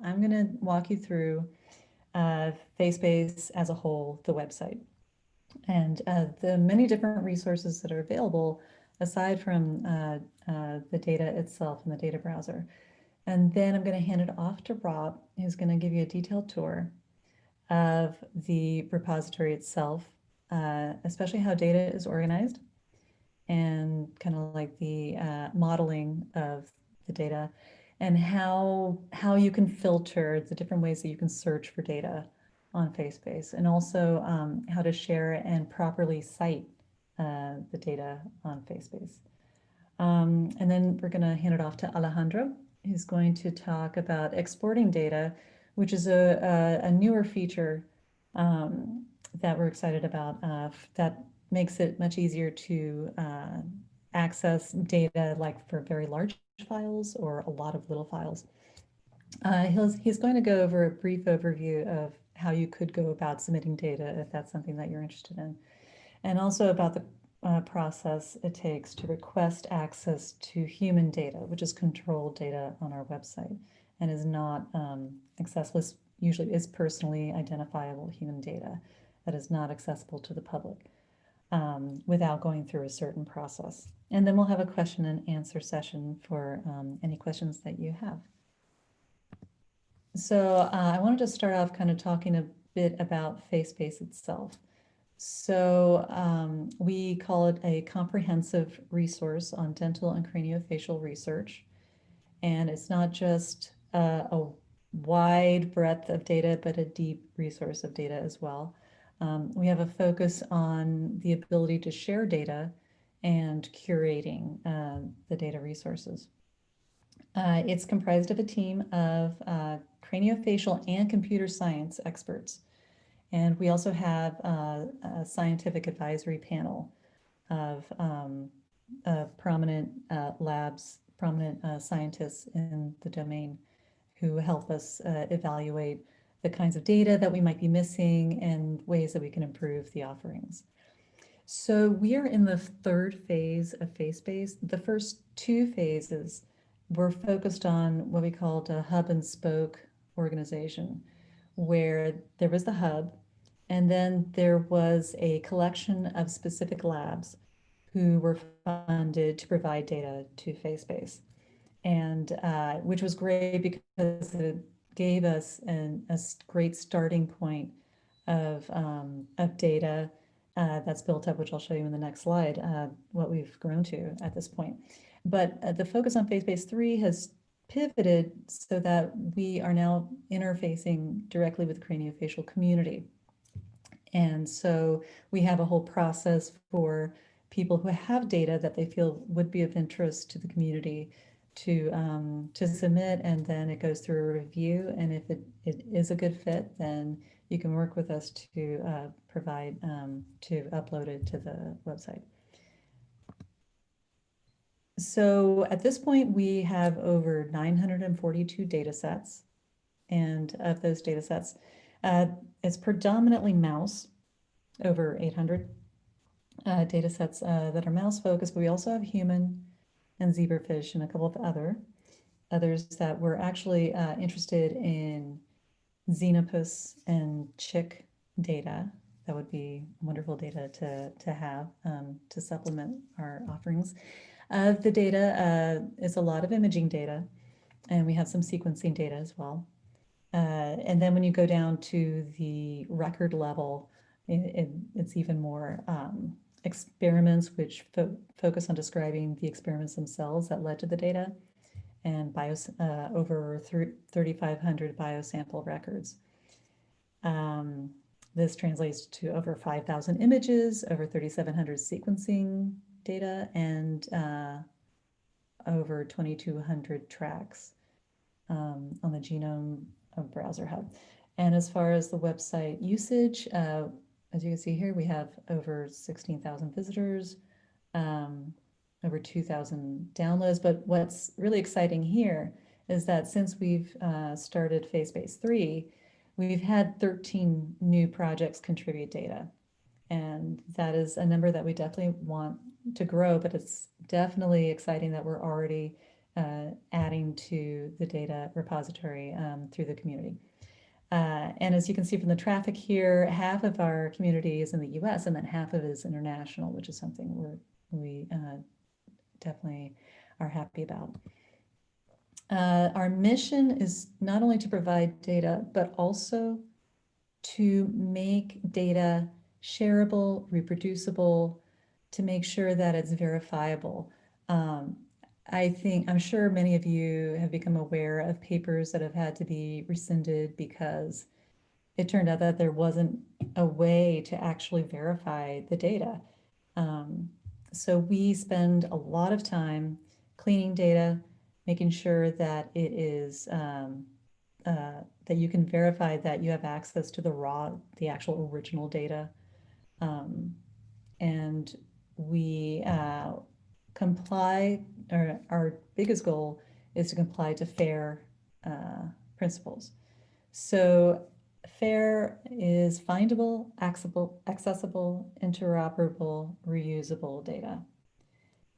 I'm going to walk you through FaceBase as a whole, the website, and the many different resources that are available aside from the data itself in the data browser. And then I'm going to hand it off to Rob, who's going to give you a detailed tour of the repository itself, especially how data is organized and kind of like the modeling of the data and how you can filter the different ways that you can search for data on FaceBase, and also how to share and properly cite the data on FaceBase. And then we're going to hand it off to Alejandro, who's going to talk about exporting data, which is a newer feature that we're excited about that makes it much easier to access data like for very large files or a lot of little files. He's going to go over a brief overview of how you could go about submitting data if that's something that you're interested in, and also about the process it takes to request access to human data, which is controlled data on our website and is not accessible, usually is personally identifiable human data that is not accessible to the public without going through a certain process. And then we'll have a question and answer session for any questions that you have. So I wanted to start off kind of talking a bit about FaceBase itself. So we call it a comprehensive resource on dental and craniofacial research. And it's not just a wide breadth of data, but a deep resource of data as well. We have a focus on the ability to share data and curating the data resources. It's comprised of a team of craniofacial and computer science experts. And we also have a scientific advisory panel of prominent labs, prominent scientists in the domain who help us evaluate the kinds of data that we might be missing and ways that we can improve the offerings. So we are in the third phase of FaceBase. The first two phases were focused on what we called a hub and spoke organization, where there was the hub, and then there was a collection of specific labs who were funded to provide data to FaceBase, and which was great because it gave us a great starting point of data that's built up, which I'll show you in the next slide, what we've grown to at this point. But the focus on FaceBase 3 has pivoted so that we are now interfacing directly with the craniofacial community. And so we have a whole process for people who have data that they feel would be of interest to the community to submit, and then it goes through a review. And if it is a good fit, then you can work with us to provide, to upload it to the website. So at this point, we have over 942 data sets. And of those data sets, it's predominantly mouse, over 800 data sets that are mouse focused, but we also have human and zebrafish and a couple of others that were actually interested in xenopus and chick data. That would be wonderful data to have to supplement our offerings. The data is a lot of imaging data, and we have some sequencing data as well. And then when you go down to the record level, it's even more experiments which focus on describing the experiments themselves that led to the data, and over 3,500 biosample records. This translates to over 5,000 images, over 3,700 sequencing data, and over 2,200 tracks on the Genome Browser Hub. And as far as the website usage, as you can see here, we have over 16,000 visitors, over 2,000 downloads. But what's really exciting here is that since we've started FaceBase 3, we've had 13 new projects contribute data. And that is a number that we definitely want to grow, but it's definitely exciting that we're already adding to the data repository through the community. And as you can see from the traffic here, half of our community is in the US and then half of it is international, which is something we definitely are happy about. Our mission is not only to provide data, but also to make data shareable, reproducible, to make sure that it's verifiable. I'm sure many of you have become aware of papers that have had to be rescinded because it turned out that there wasn't a way to actually verify the data. So we spend a lot of time cleaning data, making sure that it is that you can verify that you have access to the actual original data. And we comply, or our biggest goal is to comply to FAIR principles. So FAIR is findable, accessible, interoperable, reusable data.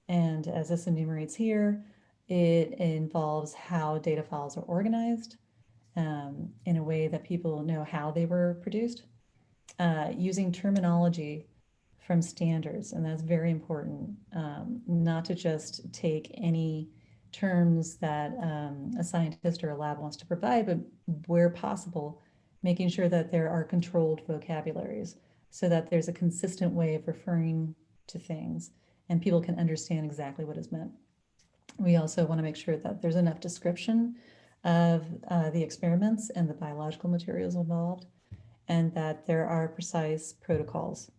And as this enumerates here, it involves how data files are organized in a way that people know how they were produced, using terminology from standards, and that's very important, not to just take any terms that a scientist or a lab wants to provide, but where possible, making sure that there are controlled vocabularies so that there's a consistent way of referring to things and people can understand exactly what is meant. We also want to make sure that there's enough description of the experiments and the biological materials involved, and that there are precise protocols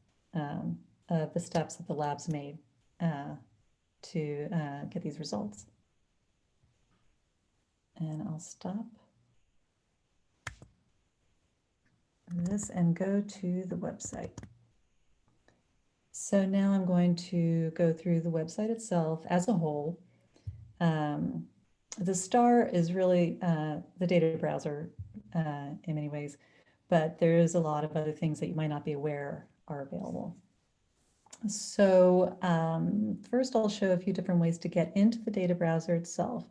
of the steps that the labs made to get these results. And I'll stop this and go to the website. So now I'm going to go through the website itself as a whole. The star is really the data browser in many ways, but there is a lot of other things that you might not be aware are available. So first I'll show a few different ways to get into the data browser itself.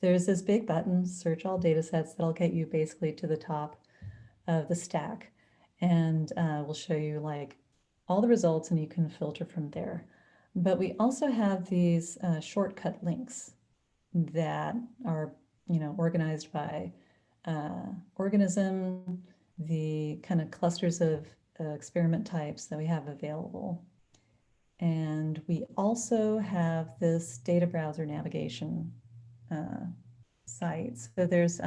There's this big button, search all data sets, that'll get you basically to the top of the stack. And we'll show you like all the results and you can filter from there. But we also have these shortcut links that are, organized by organism, the kind of clusters of experiment types that we have available. And we also have this data browser navigation site. So there's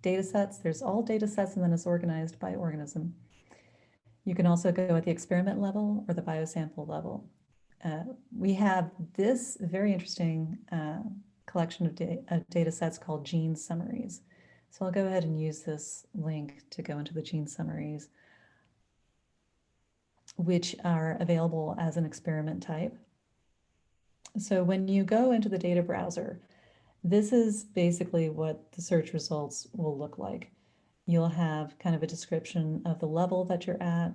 data sets, there's all data sets, and then it's organized by organism. You can also go at the experiment level or the biosample level. We have this very interesting collection of data sets called gene summaries. So I'll go ahead and use this link to go into the gene summaries, which are available as an experiment type. So when you go into the data browser, this is basically what the search results will look like. You'll have kind of a description of the level that you're at,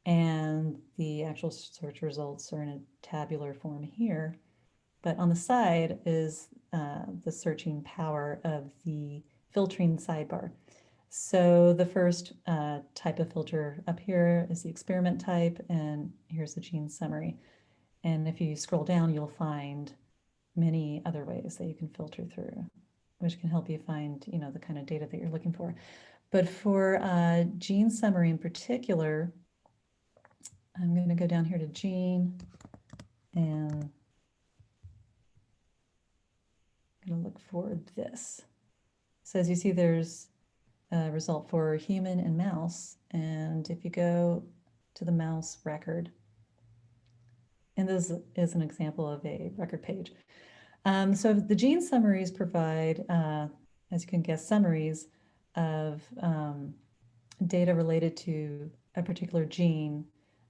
and the actual search results are in a tabular form here. But on the side is the searching power of the filtering sidebar. So the first type of filter up here is the experiment type, and here's the gene summary. And if you scroll down, you'll find many other ways that you can filter through, which can help you find, the kind of data that you're looking for. But for gene summary in particular, I'm going to go down here to gene, and I'm going to look for this. So as you see, there's a result for human and mouse. And if you go to the mouse record, and this is an example of a record page. So the gene summaries provide, as you can guess, summaries of data related to a particular gene,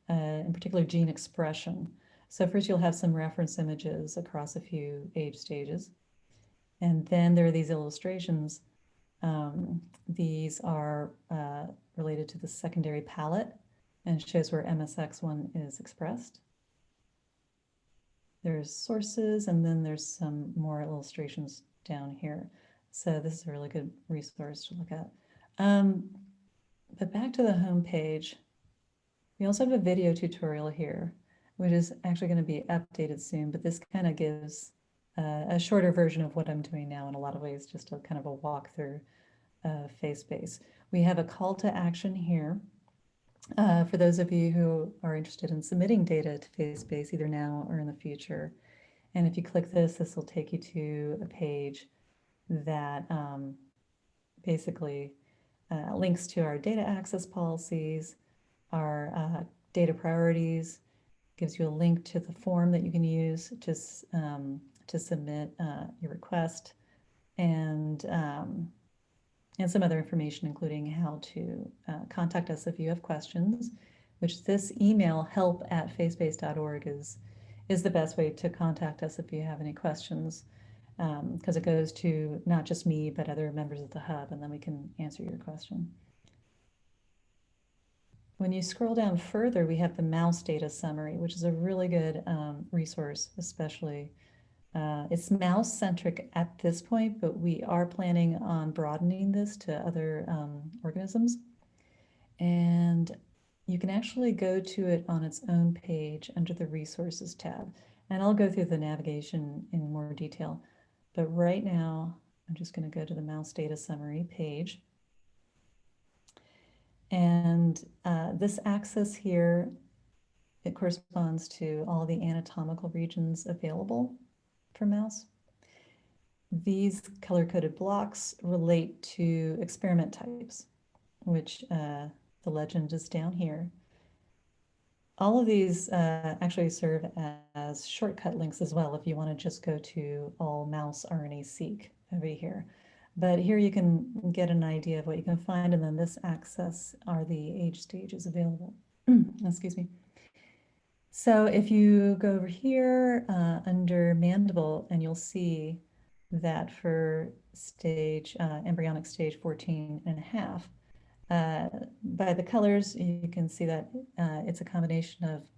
in particular gene expression. So first you'll have some reference images across a few age stages. And then there are these illustrations. These are related to the secondary palette and shows where MSX1 is expressed. there's sources, and then there's some more illustrations down here. So this is a really good resource to look at. But back to the home page, we also have a video tutorial here, which is actually going to be updated soon, but this kind of gives a shorter version of what I'm doing now in a lot of ways, just a kind of a walkthrough of FaceBase. We have a call to action here for those of you who are interested in submitting data to FaceBase either now or in the future. And if you click this, this will take you to a page that basically links to our data access policies, our data priorities, gives you a link to the form that you can use to submit your request, and some other information, including how to contact us if you have questions, which this email, help@facebase.org, is the best way to contact us if you have any questions, because it goes to not just me, but other members of the hub, and then we can answer your question. When you scroll down further, we have the mouse data summary, which is a really good resource, especially. It's mouse-centric at this point, but we are planning on broadening this to other organisms. And you can actually go to it on its own page under the Resources tab. And I'll go through the navigation in more detail. But right now, I'm just going to go to the mouse data summary page. And this axis here, it corresponds to all the anatomical regions available for mouse. These color-coded blocks relate to experiment types, which the legend is down here. All of these actually serve as shortcut links as well if you want to just go to all mouse RNA-seq over here. But here you can get an idea of what you can find, and then this axis are the age stages available. Excuse me. So if you go over here under mandible, and you'll see that for stage, embryonic stage 14 and a half, by the colors, you can see that it's a combination of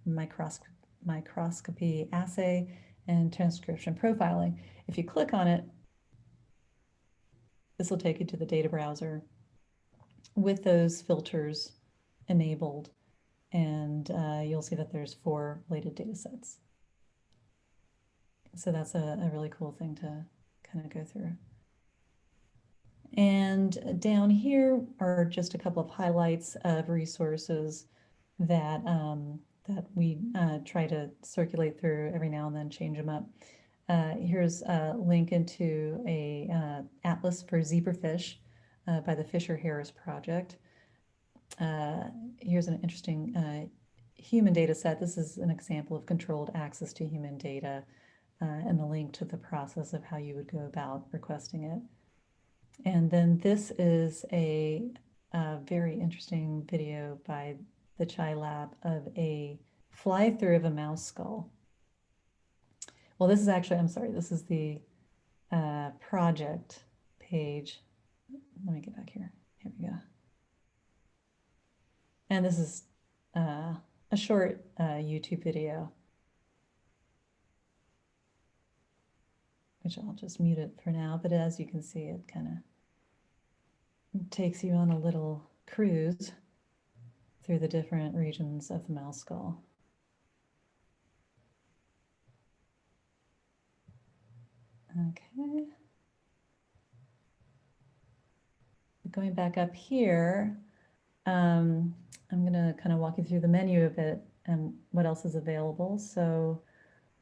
microscopy assay and transcription profiling. If you click on it, this will take you to the data browser with those filters enabled, and you'll see that there's 4 related data sets. So that's a really cool thing to kind of go through. And down here are just a couple of highlights of resources that that we try to circulate through every now and then, change them up. Here's a link into a atlas for zebrafish by the Fisher-Harris Project. Here's an interesting human data set. This is an example of controlled access to human data, and the link to the process of how you would go about requesting it. And then this is a very interesting video by the Chai Lab of a fly-through of a mouse skull. Well, this is actually, I'm sorry, this is the project page. Let me get back here. Here we go. And this is a short YouTube video, which I'll just mute it for now. But as you can see, it kind of takes you on a little cruise through the different regions of the mouse skull. Okay. Going back up here, I'm going to kind of walk you through the menu a bit and what else is available. So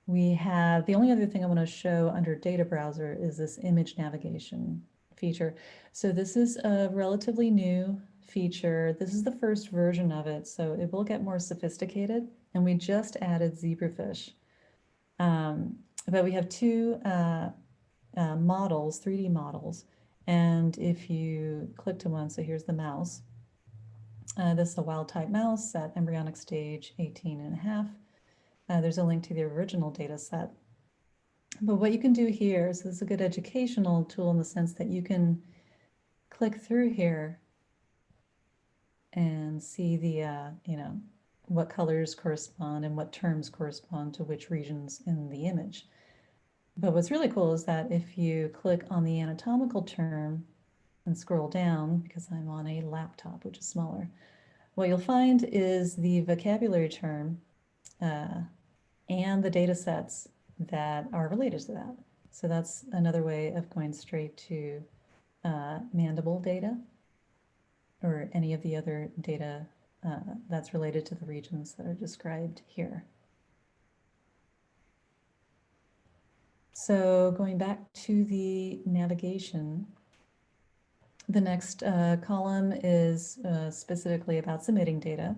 we have, the only other thing I want to show under data browser is this image navigation feature. So this is a relatively new feature. This is the first version of it, so it will get more sophisticated, and we just added zebrafish. But we have 2 models, 3D models, and if you click to one, so here's the mouse. This is a wild type mouse at embryonic stage 18 and a half. There's a link to the original data set. But what you can do here, so this is a good educational tool in the sense that you can click through here and see the, you know, what colors correspond and what terms correspond to which regions in the image. But what's really cool is that if you click on the anatomical term and scroll down, because I'm on a laptop, which is smaller, what you'll find is the vocabulary term and the data sets that are related to that. So that's another way of going straight to mandible data or any of the other data that's related to the regions that are described here. So going back to the navigation, the next column is specifically about submitting data.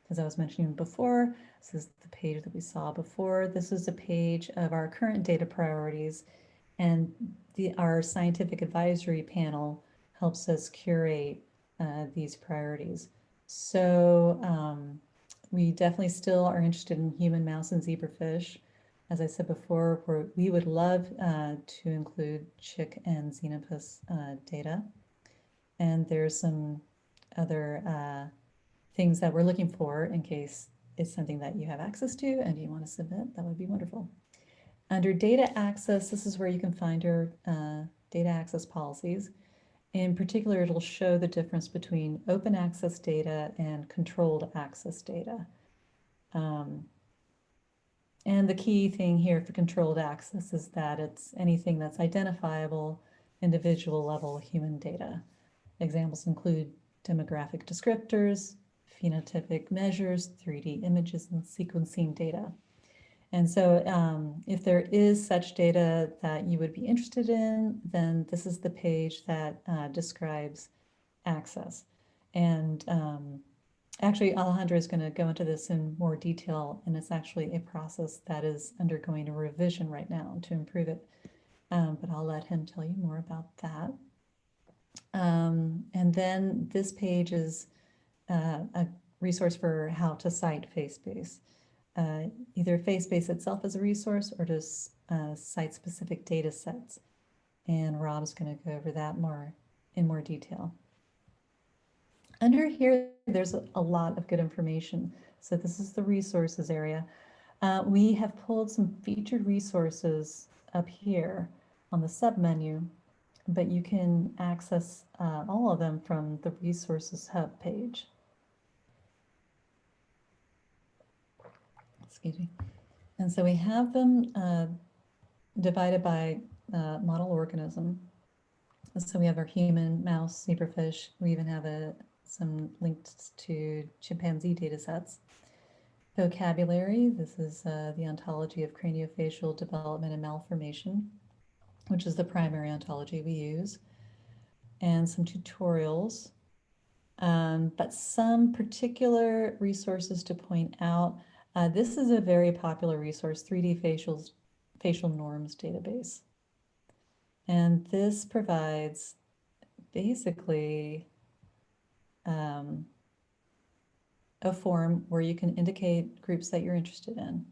As I was mentioning before, this is the page that we saw before. This is a page of our current data priorities, and our scientific advisory panel helps us curate these priorities. So we definitely still are interested in human, mouse, and zebrafish. As I said before, we would love to include chick and xenopus data. And there's some other things that we're looking for in case it's something that you have access to and you want to submit. That would be wonderful. Under data access, this is where you can find your data access policies. In particular, it'll show the difference between open access data and controlled access data. And the key thing here for controlled access is that it's anything that's identifiable, individual level human data. Examples include demographic descriptors, phenotypic measures, 3D images, and sequencing data. And so if there is such data that you would be interested in, then this is the page that describes access. And actually, Alejandra is going to go into this in more detail, and it's actually a process that is undergoing a revision right now to improve it. But I'll let him tell you more about that. And then this page is a resource for how to cite FaceBase. Either FaceBase itself as a resource or just site-specific data sets. And Rob's going to go over that in more detail. Under here, there's a lot of good information. So this is the resources area. We have pulled some featured resources up here on the submenu, but you can access all of them from the Resources Hub page. Excuse me. And so we have them divided by model organism. So we have our human, mouse, zebrafish. We even have some links to chimpanzee data sets. Vocabulary, this is the ontology of craniofacial development and malformation, which is the primary ontology we use, and some tutorials. But some particular resources to point out. This is a very popular resource, 3D facial norms database. And this provides basically a form where you can indicate groups that you're interested in.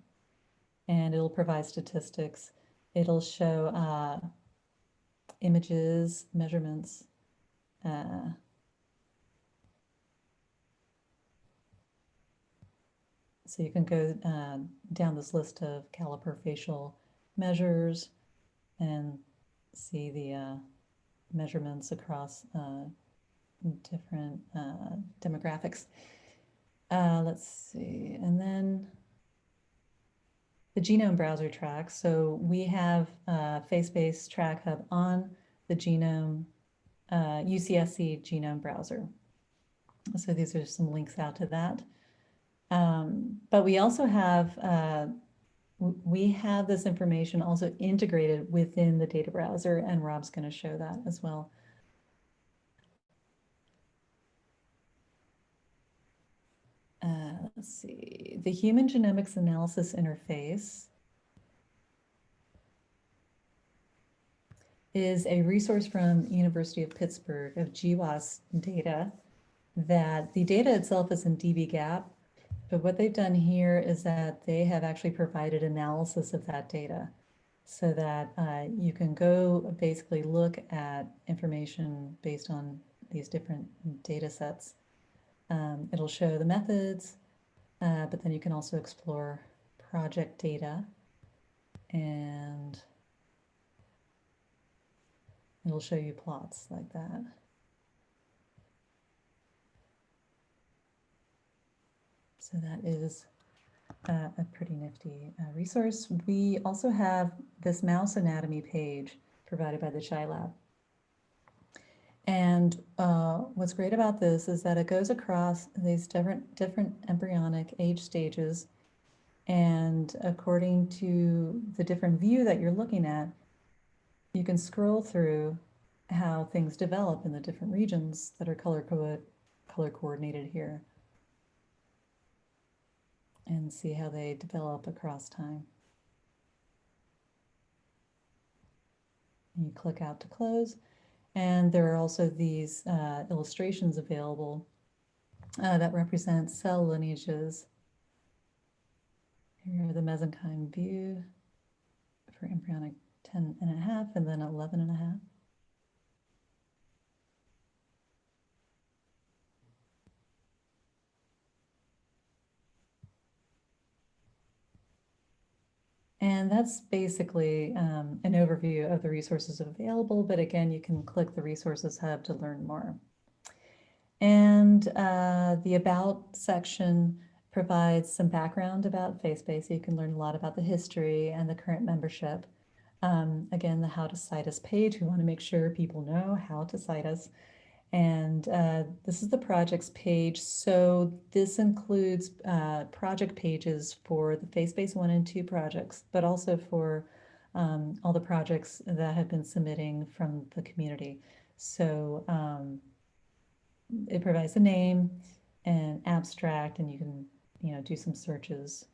And it'll provide statistics. It'll show images, measurements, so you can go down this list of caliper facial measures and see the measurements across different demographics. Let's see, and then the genome browser track. So we have FaceBase Track Hub on the genome, UCSC genome browser. So these are some links out to that. But we also have this information also integrated within the data browser, and Rob's going to show that as well. Let's see, the Human Genomics Analysis Interface is a resource from University of Pittsburgh of GWAS data that the data itself is in dbGaP, but what they've done here is that they have actually provided analysis of that data so that you can go basically look at information based on these different data sets. It'll show the methods, but then you can also explore project data, and it'll show you plots like that. So that is a pretty nifty resource. We also have this mouse anatomy page provided by the Chi Lab. And what's great about this is that it goes across these different embryonic age stages, and according to the different view that you're looking at, you can scroll through how things develop in the different regions that are color coordinated here, and see how they develop across time. And you click out to close, and there are also these illustrations available that represent cell lineages. Here are the mesenchyme view for embryonic 10.5 and then 11.5. And that's basically an overview of the resources available, but again, you can click the Resources Hub to learn more. And the About section provides some background about FaceBase, so you can learn a lot about the history and the current membership. Again, the How to Cite Us page, we want to make sure people know how to cite us. And this is the projects page. So this includes project pages for the FaceBase 1 and 2 projects, but also for all the projects that have been submitting from the community. So it provides a name and abstract, and you can do some searches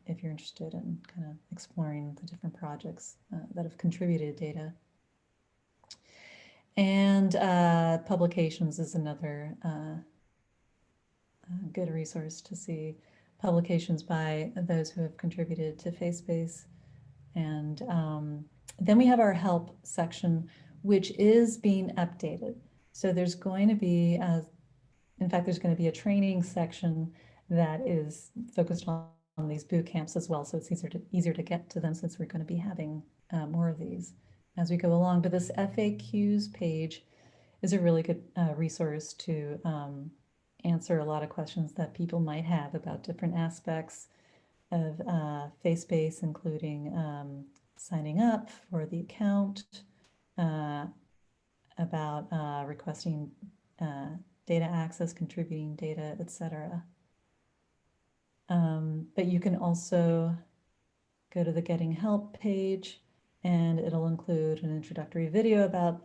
if you're interested in kind of exploring the different projects that have contributed data. And publications is another good resource to see publications by those who have contributed to FaceBase. And then we have our help section, which is being updated. So there's going to be, in fact, there's going to be a training section that is focused on these boot camps as well. So it's easier to get to them, since we're going to be having more of these as we go along. But this FAQs page is a really good resource to answer a lot of questions that people might have about different aspects of FaceBase, including signing up for the account, about requesting data access, contributing data, etc. But you can also go to the Getting Help page, and it'll include an introductory video about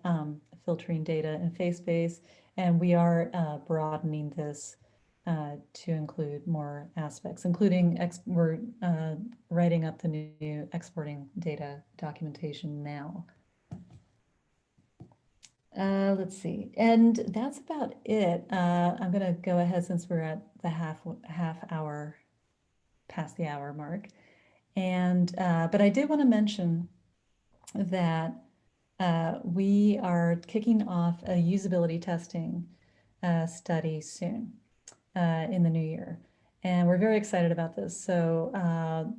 filtering data in FaceBase. And we are broadening this to include more aspects, including we're writing up the new exporting data documentation now. Let's see, and that's about it. I'm gonna go ahead, since we're at the half hour, past the hour mark. And but I did want to mention that we are kicking off a usability testing study soon in the new year. And we're very excited about this. So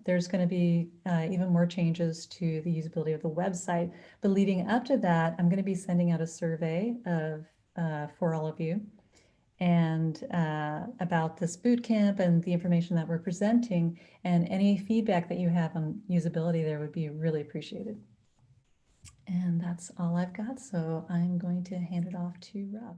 there's going to be even more changes to the usability of the website. But leading up to that, I'm going to be sending out a survey for all of you, and about this boot camp and the information that we're presenting, and any feedback that you have on usability there would be really appreciated. And that's all I've got, so I'm going to hand it off to Rob.